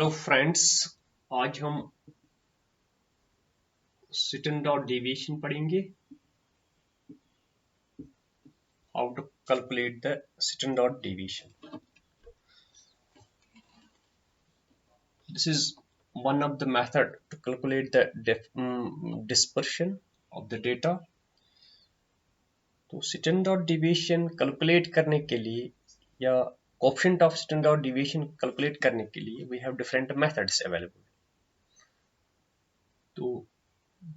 Hello friends, आज हम सिटेंड और डेविएशन पढ़ेंगे। How to calculate the standard और deviation. This is one of the method to calculate the dispersion of the data। तो सिटेंड और deviation calculate करने के लिए या कोएफिशिएंट ऑफ सिटेंड और डेविएशन कैलकुलेट करने के लिए we have different methods available. तो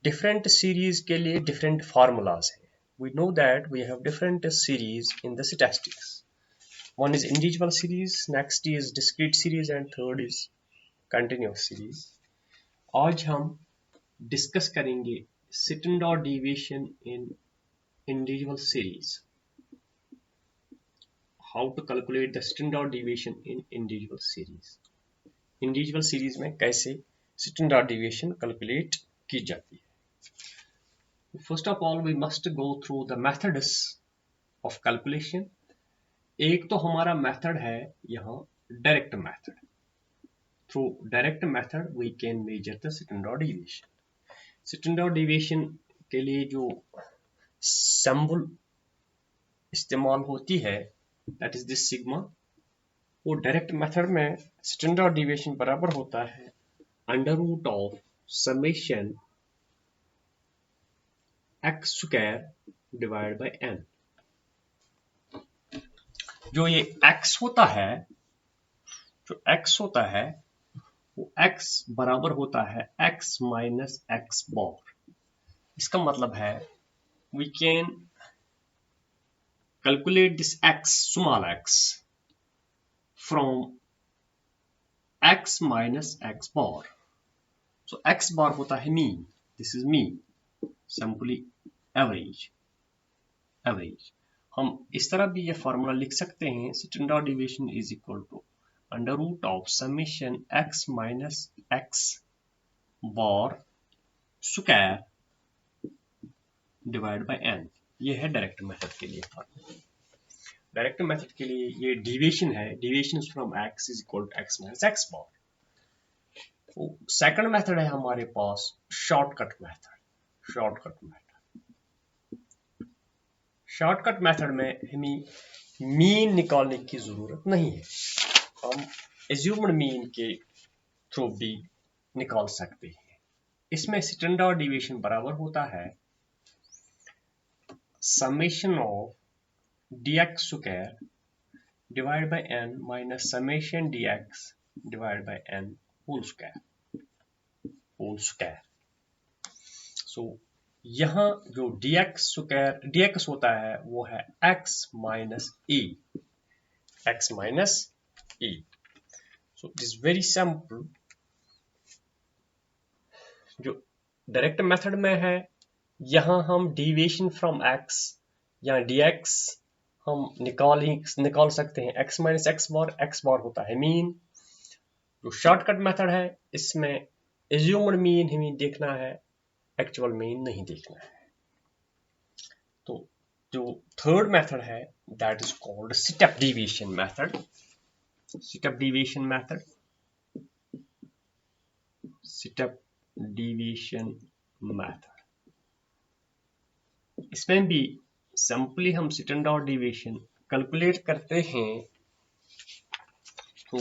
डिफरेंट सीरीज के लिए डिफरेंट फार्मूलाज हैं। We know that we have different series in the statistics. One is individual series, next is discrete series, and third is continuous series. आज हम discuss करेंगे सिटेंड और deviation in individual series. How to calculate the सिटेंड और deviation in individual series. individual series में कैसे सिटेंड और deviation calculate की जाती है। First of all, we must go through the methods of calculation. एक तो हमारा मेथड है यहाँ direct method. Through direct method we can measure the standard और डेविएशन। सिटेंड और डेविएशन के लिए जो सिंबल इस्तेमाल होती है दैट इज दिस सिग्मा। वो डायरेक्ट मेथड में सिटेंड और डेविएशन बराबर होता है under root of summation x square divide by n. जो ये x होता है, जो x होता है वो x बराबर होता है x माइनस एक्स बार। इसका मतलब है we can calculate this x small x from x minus x bar. So x bar होता है mean, this is mean, simply average. हम इस तरह भी ये फॉर्मूला लिख सकते हैं सिटेंड और deviation is equal to under root of summation x minus x bar square divide by n। ये है डायरेक्ट मेथड के लिए फॉर्मूला। डायरेक्ट मेथड के लिए ये डेविएशन है, deviation from x is equal to x minus x bar. Second method है हमारे पास शॉर्टकट मेथड में हमें मीन निकालने की जरूरत नहीं है। हम एज्यूम्ड मीन के थ्रू भी निकाल सकते हैं। इसमें सिटेंड और डेविएशन बराबर होता है summation of dx square divide by n minus summation dx divide by n whole square. So यहाँ जो dx होता है वो है x minus e। So it is very simple. जो डायरेक्ट मेथड में है यहाँ हम डेविएशन फ्रॉम x या dx हम निकाल सकते हैं x माइनस एक्स बार होता है मीन। जो शॉर्टकट मेथड है इसमें एज्यूम्ड मीन हमें देखना है, एक्चुअल मीन नहीं देखना है। तो जो थर्ड मेथड है that is called step deviation method. इसमें भी सिंपली हम सिटेंड और डेविएशन कैलकुलेट करते हैं। तो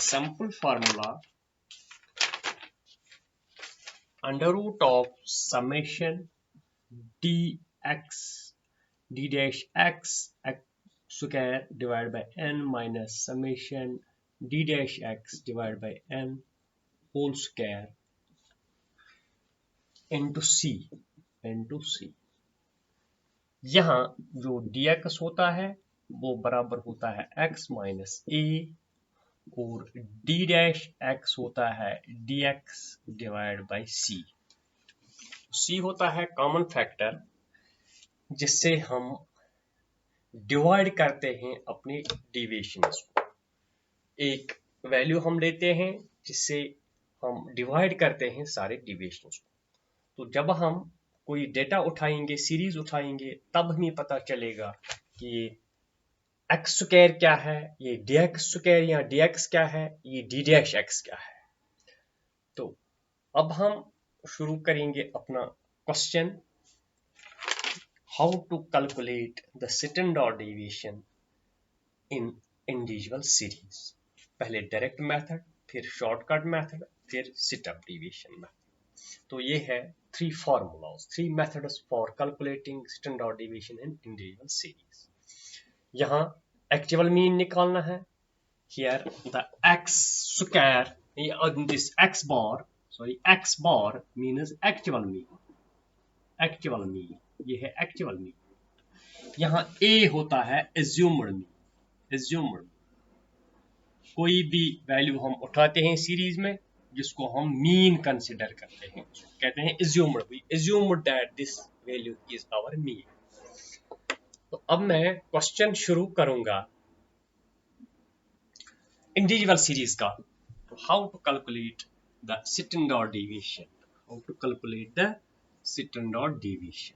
simple formula under root of summation d dash x square divide by n minus summation d dash x divide by n whole square into c। यहाँ जो dx होता है वो बराबर होता है x माइनस a और d dash x होता है dx डिवाइड बाय c होता है कॉमन फैक्टर जिससे हम डिवाइड करते हैं अपने डेविएशंस को। एक वैल्यू हम लेते हैं जिससे हम डिवाइड करते हैं सारे डेविएशंस को। तो जब हम कोई डेटा उठाएंगे, सीरीज उठाएंगे, तब हमें पता चलेगा कि ये एक्स स्क्वायर क्या है, ये dx स्क्वायर या dx क्या है, ये d dash x क्या है। अब हम शुरू करेंगे अपना question, how to calculate the standard deviation in individual series. पहले डायरेक्ट मेथड, फिर शॉर्टकट मेथड, फिर सिटअप डेविएशन मेथड। तो ये है 3 formulas, 3 methods for calculating standard deviation in individual series. यहाँ actual mean निकालना है। Here the x square, this x bar means actual mean, ये है actual mean। यहाँ a होता है assumed mean, कोई भी वैल्यू हम उठाते हैं सीरीज में जिसको हम मीन कंसिडर करते हैं, कहते हैं assumed, we assumed that this value is our mean। तो अब मैं क्वेश्चन शुरू करूंगा इंडिविजुअल सीरीज का। तो how to calculate the standard deviation,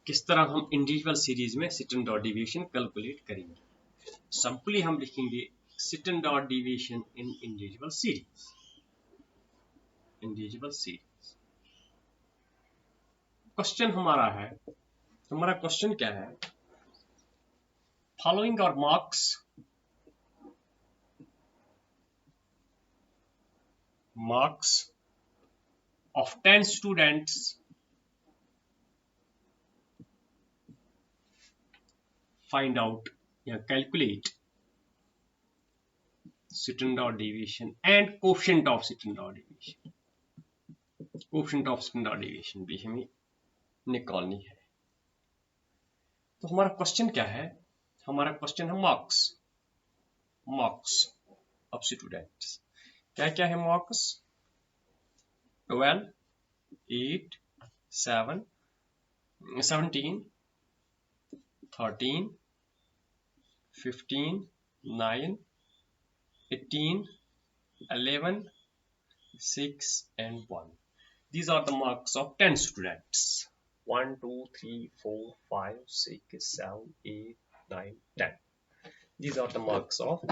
किस तरह हम इंडिविजुअल सीरीज में स्टैंडर्ड डेविएशन कैलकुलेट करेंगे। सिंपली हम लिखेंगे standard deviation in individual series. Question हमारा क्वेश्चन क्या है, following are marks of 10 students find out या calculate standard deviation and coefficient of standard deviation भी हमें निकालनी है। तो हमारा क्वेश्चन क्या है, हमारा क्वेश्चन है मार्क्स ऑफ स्टूडेंट्स। क्या है marks, 12, 8, 7, 17, 13, 15, 9, 18, 11, 6 and 1. These are the marks of 10 students. 1, 2, 3, 4, 5, 6, 7, 8, 9, 10. These are the marks of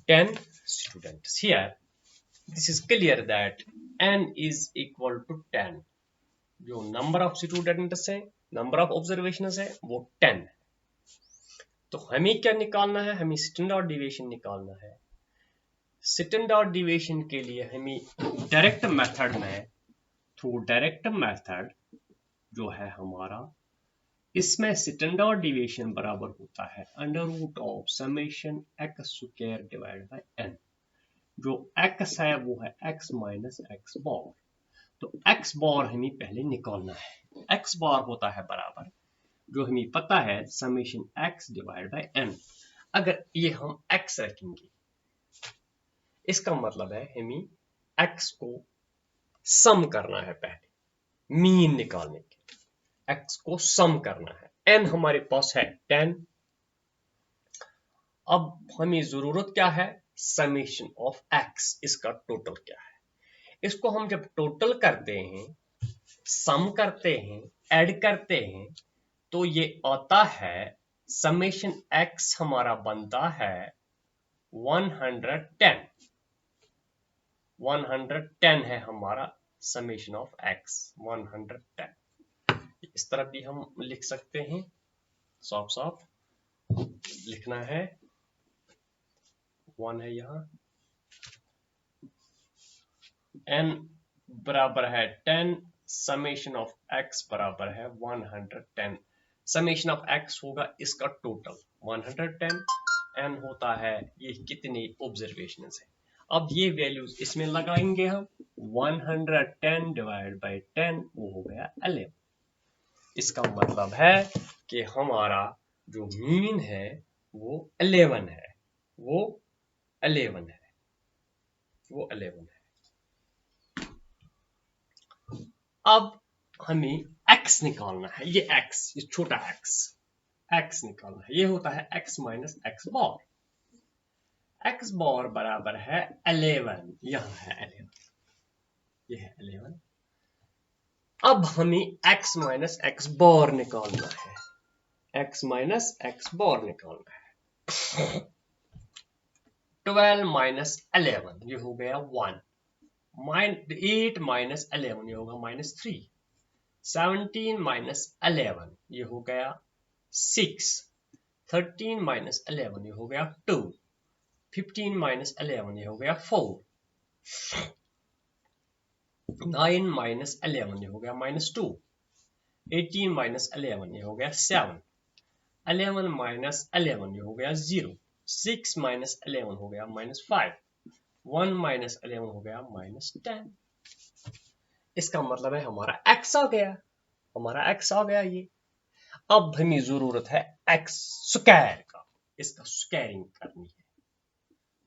10 students. Here, this is clear that n is equal to 10. जो number of students है, number of observations है, वो 10 है। तो हमें क्या निकालना है, हमें स्टैंडर्ड डेविएशन निकालना है। स्टैंडर्ड डेविएशन के लिए हमें डायरेक्ट मेथड में, थ्रू डायरेक्ट मेथड जो है हमारा, इसमें स्टैंडर्ड डेविएशन बराबर होता है under root of summation x square divide by n. जो x है वो है x माइनस एक्स बार। तो x बार हमें पहले निकालना है। x बार होता है बराबर, जो हमें पता है, summation x divide by n। अगर ये हम x रखेंगे, इसका मतलब है हमें x को सम करना है, पहले मीन निकालने के x को सम करना है। n हमारे पास है 10। अब हमें जरूरत क्या है, समेशन ऑफ x, इसका टोटल क्या है। इसको हम जब टोटल करते हैं, सम करते हैं, ऐड करते हैं, तो ये आता है समेशन x हमारा बनता है 110। 110 है हमारा समेशन ऑफ x, 110। इस तरह भी हम लिख सकते हैं, साफ लिखना है, 1 है यहाँ, n बराबर है 10, समेशन ऑफ x बराबर है 110। समेशन ऑफ x होगा इसका टोटल 110, n होता है ये कितने ऑब्जर्वेशंस है। अब ये वैल्यूज इसमें लगाएंगे हम, 110 डिवाइड बाय 10 वो हो गया 11। इसका मतलब है कि हमारा जो मीन है वो 11 है, वो 11 है। अब हमें x निकालना है, ये x, ये छोटा x निकालना है। ये होता है x माइनस एक्स बार। x बार बराबर है 11, यहाँ है 11, ये है 11। अब हमें x माइनस एक्स बार निकालना है, x माइनस एक्स बार निकालना है। 12 माइनस 11, ये हो गया 1, 8 माइनस 11 ये होगा -3, 17 माइनस 11 ये हो गया 6, 13 माइनस 11 ये हो गया 2, 15 माइनस 11 ये हो गया 4, 9 माइनस 11 ये हो गया -2, 18 माइनस 11 ये हो गया 7, 11 माइनस 11 ये हो गया 0, 6 माइनस 11 हो गया -5, 1 माइनस 11 हो गया -10। इसका मतलब है हमारा x आ गया, हमारा x आ गया ये। अब हमें जरूरत है x स्क्वायर का, इसका स्क्वायरिंग करनी है।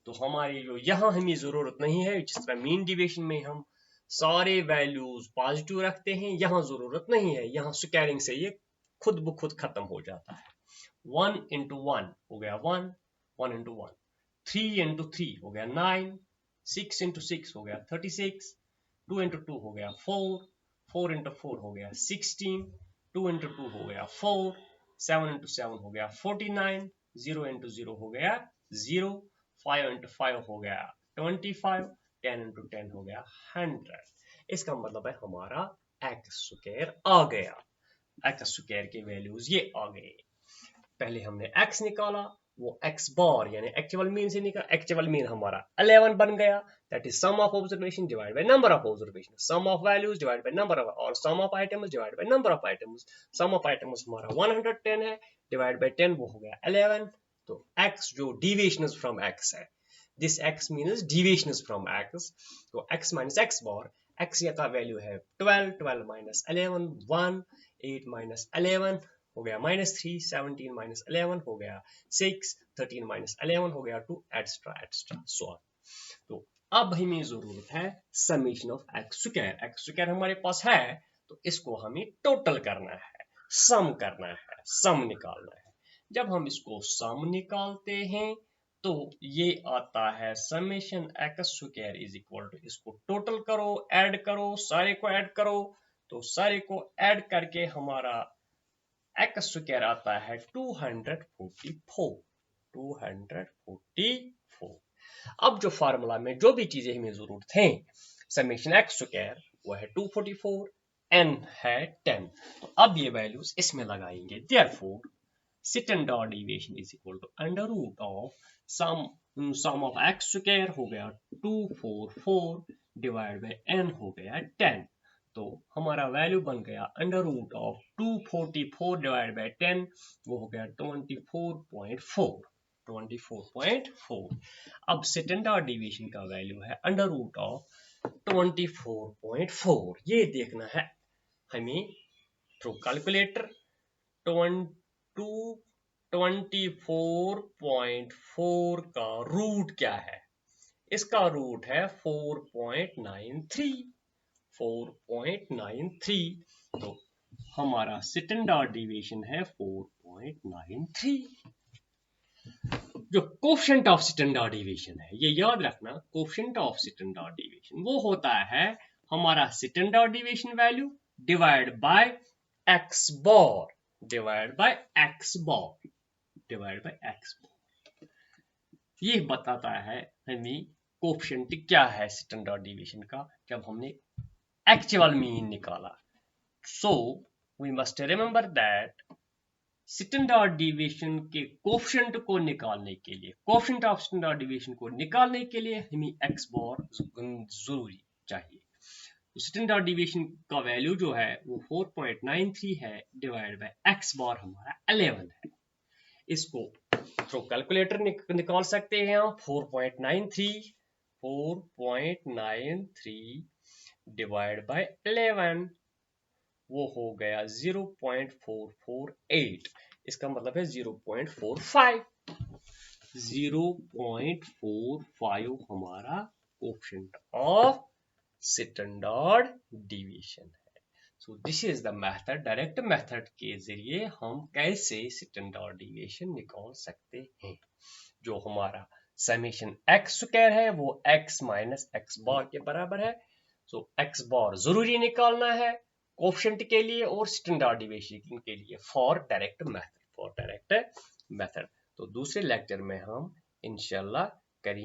तो हमारी जो यहाँ हमें जरूरत नहीं है, जिस तरह मीन डिविएशन में हम सारे वैल्यूज पॉजिटिव रखते हैं, यहाँ जरूरत नहीं है। यहाँ स्क्वायरिंग से ये खुद ब खुद खत्म हो जाता है। 1 into 1 हो गया 1, 1 into 1, 3 into 3 हो गया 9, 6 into 6 हो गया 36, 2 into 2 हो गया 4, 4 into 4 हो गया 16, 2 into 2 हो गया 4, 7 into 7 हो गया 49, 0 into 0 हो गया 0, 5 into 5 हो गया 25, 10 into 10 हो गया 100। इसका मतलब है हमारा एक्स स्क्वायर आ गया। एक्स स्क्वायर के वैल्यूज ये आ गए। पहले हमने x निकाला, वो x बार यानी एक्चुअल मीन से निकाला। एक्चुअल मीन हमारा 11 बन गया, that is sum of observation divide by number of observation, sum of values divide by number of, और sum of items divide by number of items. Sum of items हमारा 110 है, divide by 10 वो हो गया 11। तो x जो deviation from x है, this x means deviation from x, तो x माइनस x बार, x का वैल्यू है 12, 12 माइनस 11 1, 8 माइनस 11 हो गया -3, 17 माइनस 11 हो गया 6, 13 माइनस 11 हो गया 2, एक्स्ट्रा एक्स्ट्रा सो ऑन। तो अब हमें जरूरत है summation of x square. X square हमारे पास है, तो इसको हमें टोटल करना है, सम करना है, सम निकालना है। जब हम इसको सम निकालते हैं तो ये आता है summation x square is equal to, इसको टोटल करो, ऐड करो, सारे को ऐड करो, तो सारे को ऐड करके हमारा एक्स स्क्वायर आता है 244, 244। अब जो फार्मूला में जो भी चीजें हमें जरूरत है समेशन एक्स स्क्वायर, वो है 244, n है 10। तो अब ये वैल्यूज इसमें लगाएंगे। Therefore standard deviation is equal to under root of sum of x square हो गया 244 डिवाइड बाय n हो गया 10। तो हमारा वैल्यू बन गया under root of 244 divide by 10, वो हो गया 24.4, 24.4। अब स्टैंडर्ड डेविएशन का वैल्यू है अंडर रूट ऑफ 24.4। ये देखना है हमें थ्रू कैलकुलेटर। 24.4 का रूट क्या है? इसका रूट है 4.93, 4.93। तो हमारा स्टैंडर्ड डेविएशन है 4.93। जो कोएफिशिएंट ऑफ स्टैंडर्ड डेविएशन है, ये याद रखना, कोएफिशिएंट ऑफ स्टैंडर्ड डेविएशन वो होता है हमारा standard deviation value divide by X bar, divide by X bar, divide by X bar. ये बताता है हमें कोएफिशिएंट क्या है स्टैंडर्ड डेविएशन का जब हमने एक्चुअल मीन निकाला। So we must remember that standard deviation के कोएफिशिएंट को निकालने के लिए, कोएफिशिएंट ऑफ स्टैंडर्ड डेविएशन को निकालने के लिए हमें एक्स बार जरूरी चाहिए। तो स्टैंडर्ड डेविएशन का वैल्यू जो है वो 4.93 है, डिवाइड बाय एक्स बार हमारा 11 है। इसको थ्रू कैलकुलेटर निकाल सकते हैं हम। 4.93 डिवाइड बाय 11 वो हो गया 0.448। इसका मतलब है 0.45, 0.45 हमारा कोएफिशिएंट ऑफ स्टैंडर्ड डेविएशन है। So this is the method, direct method के जरिए हम कैसे स्टैंडर्ड डेविएशन निकाल सकते हैं। जो हमारा समेशन एक्स स्क्वायर है वो x माइनस एक्स बार के बराबर है। सो एक्स बार जरूरी निकालना है कोएफिशिएंट के लिए और स्टैंडर्ड डेविएशन के लिए for direct method, for direct method. तो दूसरे लेक्चर में हम इंशाल्लाह करेंगे